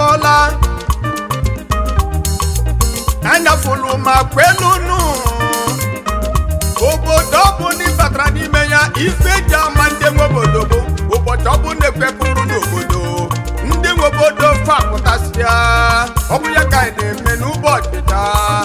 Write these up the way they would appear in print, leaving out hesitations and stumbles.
kola anya fulu ma kwelunu obodo bụ ni batra n'ime ya ife ji ama ndị nwe obodo bụ ụbọchị ọ bụ na-ekwepụrụ n'obodo ndị nwe obodo fapụtasịa ọ bụ ya ka anyị na-eme n'ụbọchị taa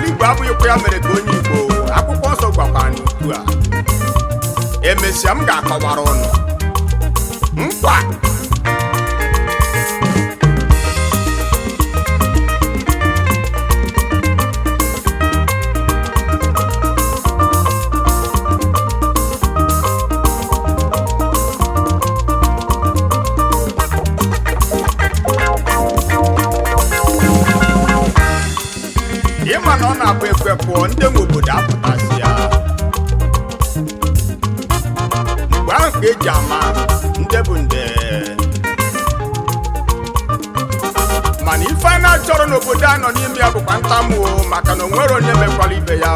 Igbo abụghịkwa ya mere ka onye Igbo akwụkwọ nsọ gwakwa n'utu a emesịa m ga-akọwara ụnụ nkwa ịma na ọ na-abụ ekwe pụọ ndị nwe obodo apụtasị ya mgbe ahụ ka eji ama ndị bụ nde mana ife a na-achọrọ n'obodo a nọ n'ime ya bụkwa ntamu maka na o nwere onye mekwara ibe ya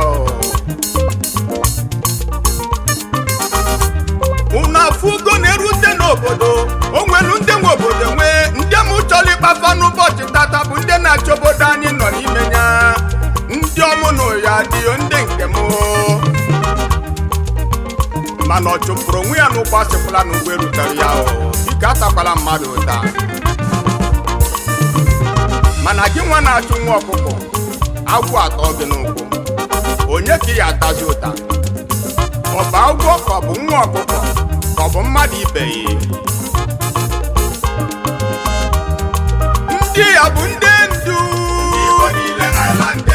unu afụgo na-erute n'obodo o nwere ndị nwe obodo nwee ndị m chọrọ ịkpafa n'ụbọchị tata bụ ndị na-achọ obodo anyị nọ n'ime ya ndị ọmụnụ ya dịo ndị nke m mana ọ chụpụrụ onwe ya n'ụgbọ asịkwala na ụgbọ erutere ya dịka atakwala mmadụ ụta mana gị nwa na-achụ nwa ọkụkọ agwụ atọ gị n'ụkwụ onye ka ya atazi ụta ọ bụ agwọ ka ọ bụ nwa ọkụkọ ka ọ bụ mmadụ ibe ya ndị ya bụ ndị ndu Igbo niile Ireland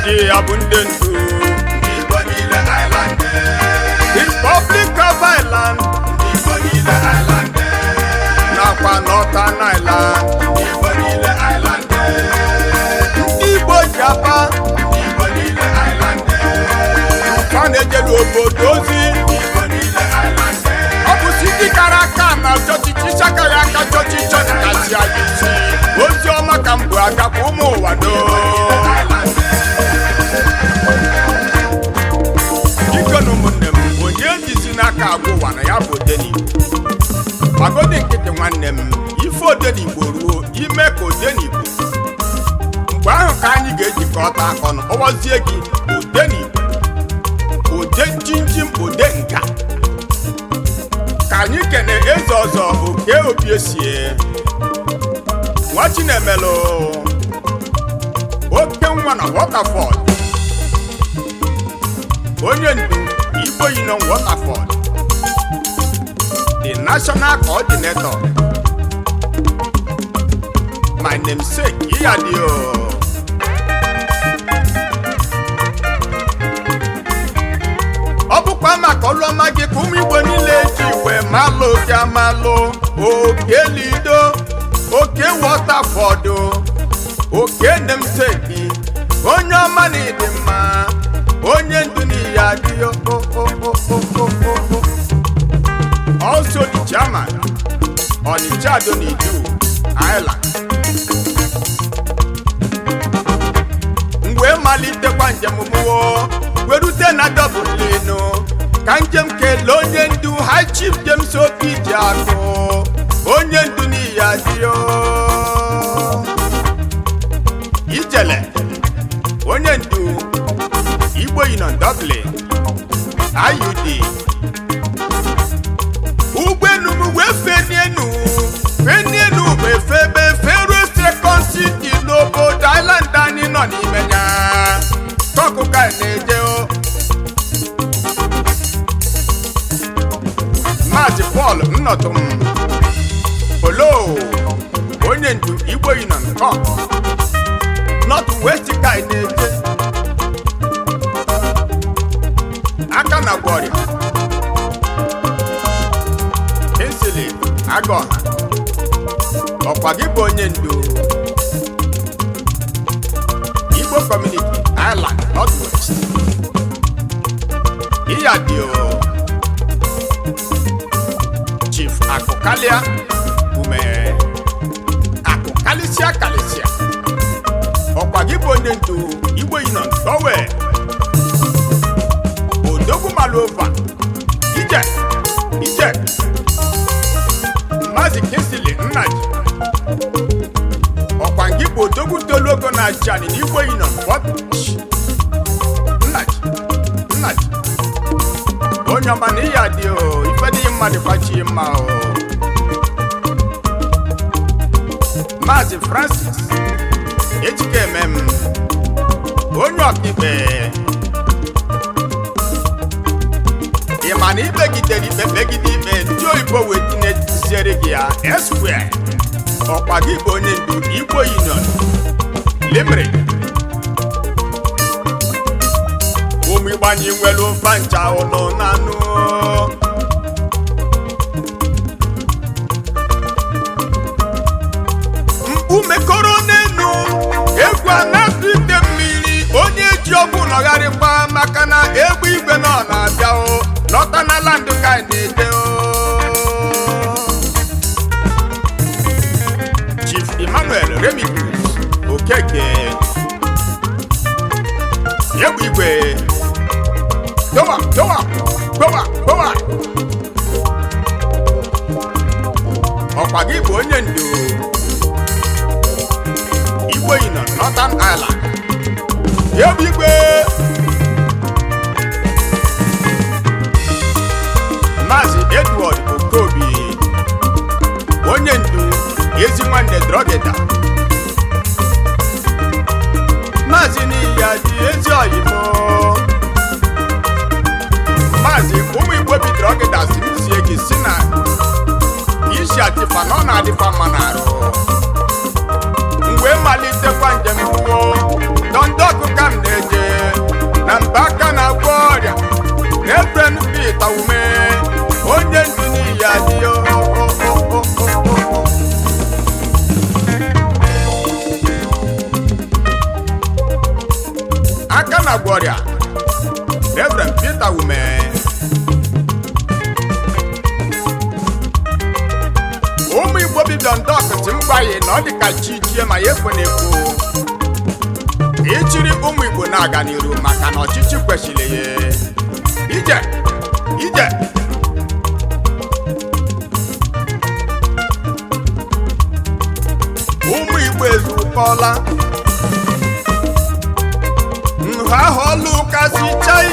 ndị ya bụ ndị ndu Igbo niile Ireland Republic of Ireland Igbo niile Ireland nakwa Northern Ireland Igbo niile Ireland ndị Igbo Japa Igbo niile Ireland fa na-ejelu obodo ozi Igbo niile Ireland ọ bụ site kara aka na chọchịchị chakara aka chọchịchọ kasị ajụsi ozi ọma ka mbụ agakwa ụmụ ụwa ike na ụmụnne m onye jizi n'aka agwa ụwa na ya bụ Odenigbo gbagodi nkịtị nwanne m ife Odenigbo ruo ime ka Odenigbo mgbe ahụ ka anyị ga-ejikọta aka ọnụ ọwazie gị Odenigbo ode jinjim ode nka ka anyị kene eze ọzọ oke Obiesie nwa Chinemelụ oke nwa na Waterford onye ndu Igbo Ireland Waterford the national coordinator my namesake Iyadio ọ bụkwa maka ọlụ ọma gị ka ụmụ Igbo niile ji wee malụ oke amalụ oke Lido oke Waterford oke namesake onye ọma na ịdị mma onye ndu n'ihe adịghị also the chairman Onitsha Donidu Ireland mgbe malitekwa njem mụọ werute na Dublin ka njem kelee onye ndu High Chief James Obidiakụ onye ndu n'ihe adịghị Ijele onye ndu Igbo Ireland Dublin IUD ugbenu m wee fenienu bụ efebe Fero Second City n'obodo Ireland anyị nọ n'ime ya tọkụka na-eje Maazị Paul Nnọtụm Polo onye ndu Igbo Ireland North West ka na-eje aka na Gworia Esili Agọha ọkwa gị bụ onye ndu Igbo Community Ireland North West Iyadio kalia ume akụ kalisia ọkwa gị bụ onye ndu Igbo Ireland owe odogwu malova ije Maazị Kinsley Nnaji ọkwa gị bụ odogwu tologo na jani n'Igbo Ireland Nnaji onye ọma na ihe adị ife dị mma dịkwachi mma Maazị Francis Ejikemem onye ọkaikpe ịma na ikpegidere ikpe megide ikpe ndị oyibo wee tinyeziere gị ya Esquire ọkwa gị bụ onye ndu Igbo Ireland Limerick ụmụ ịgbanye nwere ofe ncha ụlọ nanụ mkpu mekọrọ n'enu egwu a na-atụ ite mmiri onye ji ọgwụ nọgharịkwa maka na egbe igwe nọ na-abịa lọta na landụ ka na-ede Chief Emmanuel Remigius Okeke egbe igwe Gowa ọkwa gị bụ onye ndu Igbo Ireland Northern Ireland egbe igwe Maazị Edward Okobi onye ndu ezi nwanne drọgeda Maazị Niyadi ezi oyimo Maazị ụmụ Igbo bidoro ọgịda si mzie gị si na isi adịfa na ọ na-adịfa mma n'arụ mgbe malitekwa njem ụgbọ dọndọkụ ka m na-eje na mba aka na-agwọ ọrịa na-efren Pita ume onye ndu n'iyi adị aka na-agwọ ọrịa Reverend Pita ume ụmụ Igbo bido ndọkụtị mgbaghị na ọ dịka chi chie ma ya ekwe na-ekwu ịchịrị ụmụ Igbo na-aga n'iru maka na ọchịchị kwesịrị ya ije ụmụ Igbo ezukọla nha ọlụ kasị chai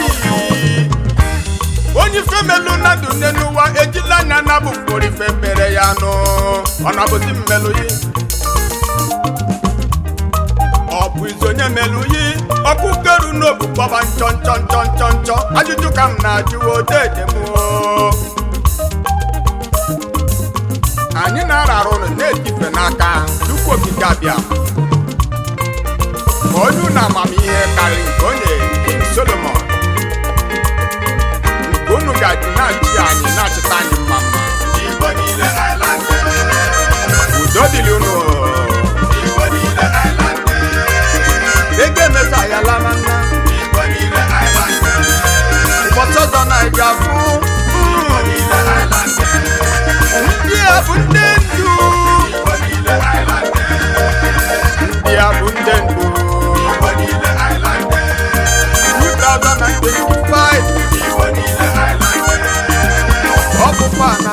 onye ife melu nnadụ n'ụwa ejila anya na bụfuru ife mere ya nụ ọ na-abụzi mmelu yi ọ bụ izu onye melu yi ọkụ keru n'obu gbaba nchọ ajụjụ ka m na-ajụ odede m anyị na-ararụ ụlọ na-etife n'aka Chukwu okike abịa onye na amamihe karịrị nke onye King Solomon nke unu ga-adị na-achị anyị na-achịta anyị mma Igbo niile Ireland udo dịrị unu Igbo niile Ireland ego emesa ya lama nna Igbo niile Ireland ụbọchị ọzọ na-eji afụ Igbo niile Ireland ndị a bụ ndị ndu Igbo niile Ireland ndị a bụ ndị ndu Igbo niile Ireland 2025 Igbo niile Ireland ọ bụkwa na